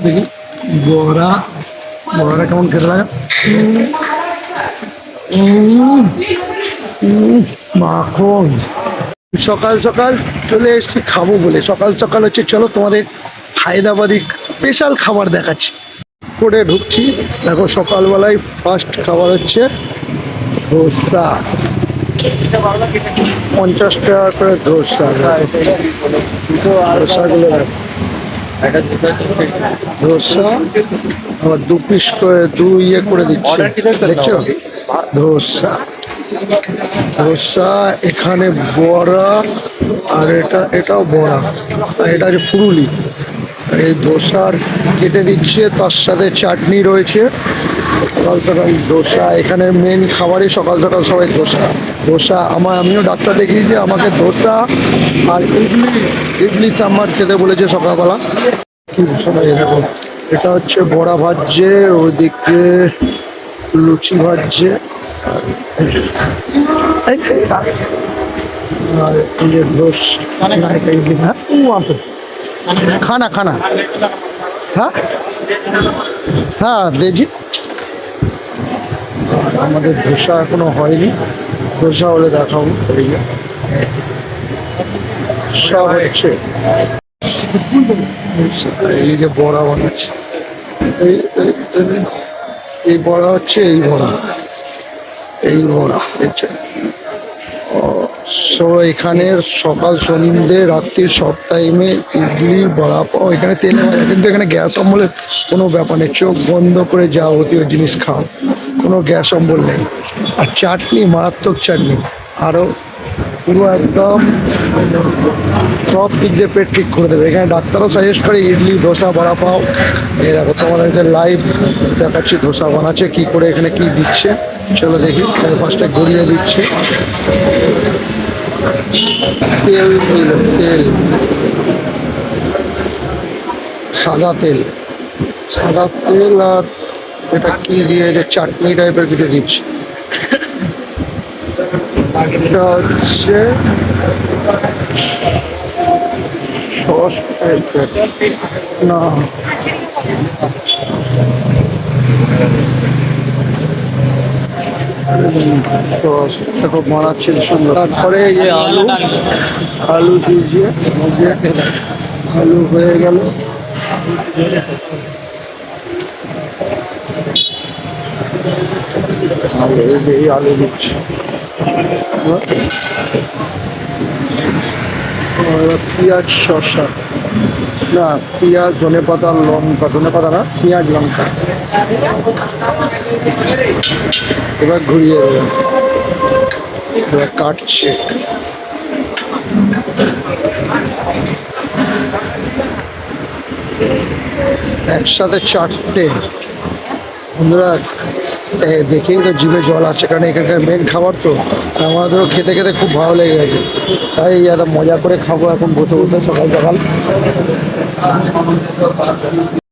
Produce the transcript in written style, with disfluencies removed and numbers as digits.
দেখি বড়া, বড়াটা কেমন খেতে লাগে। মাখন। সকাল সকাল চলে এসেছি খাবো বলে। সকাল সকাল হচ্ছে চলো তোমাদের হায়দ্রাবাদি স্পেশাল খাবার দেখাচ্ছি। করে ঢুকছি, দেখো সকালবেলায় ফার্স্ট খাবার হচ্ছে ধোসা। 50 টাকা করে ধোসা। ধোসাগুলো দেখো, ধোসা আবার 2 পিস করে ইয়ে করে দিচ্ছে, দেখছো? ধোসা, ধোসা এখানে বড়া, আর এটাও বড়া, আর এটা হচ্ছে ফুরুলি। এই ধোসার কেটে দিচ্ছে, তার সাথে চাটনি রয়েছে। সকাল সকাল ধোসা, এখানে মেন খাবারই সকাল সকাল সবাই ধোসা। ধোসা আমিও ডাক্তার দেখিয়েছি, আমাকে ধোসা আর ইডলি সাম্বার খেতে বলেছে সকালবেলা। কি সবাই দেখো, এটা হচ্ছে বড়া ভাজছে, ওইদিকে লুচি ভাজছে, আর এই যে ধোসা। খানা খানা, হ্যাঁ হ্যাঁ দেখছি। আমাদের ধোসা এখনো হয়নি, ধোসা হলে দেখাবো। সব হচ্ছে, এই যে বড়া বানাচ্ছে, এই বড়া হচ্ছে, এই বড়া দেখছে। সো এখানে সকাল সন্ধ্যে রাত্রির সব টাইমে ইডলি বড়া পাও, এখানে তেল ভাজা, কিন্তু এখানে গ্যাস অম্বলের কোনো ব্যাপার নেই। চোখ বন্ধ করে যাবতীয় জিনিস খাও, কোনো গ্যাস অম্বল নেই। আর চাটনি মারাত্মক চাটনি, আরও পুরো একদম সব দিক দিয়ে পেট ঠিক করে দেবে। এখানে ডাক্তারও সাজেস্ট করে ইডলি ধোসা বড়া পাও। এই দেখো তোমাদের লাইভ দেখাচ্ছি ধোসা বানাচ্ছে, কি করে এখানে কি দিচ্ছে চলো দেখি। 4-5টা গড়িয়ে দিচ্ছে, তেল দিল, তেল সাদা তেল, সাদা তেল, আর এটা কি দিয়ে যে চাটনি টাইপের কিছু দিচ্ছে। এটা হচ্ছে সস টাইপের, না সস দেখো বানাচ্ছে সুন্দর। তারপরে এই যে আলু দিয়েছে, আলু হয়ে গেল। এই আলু দিচ্ছে, পেঁয়াজ শসা, না পেঁয়াজ ধনে পাতা লঙ্কা, ধনে পাতা না পেঁয়াজ লঙ্কা। এবার ঘুরিয়ে দেবেন, এবার কাটছে। একসাথে 4টে, বন্ধুরা দেখেই তো জিভে জল আসছে, কারণ এখানকার মেন খাবার তো। আমাদেরও খেতে খেতে খুব ভালো লেগে গেছে, তাই একটা মজা করে খাবো এখন বসে বসে সকাল সকাল।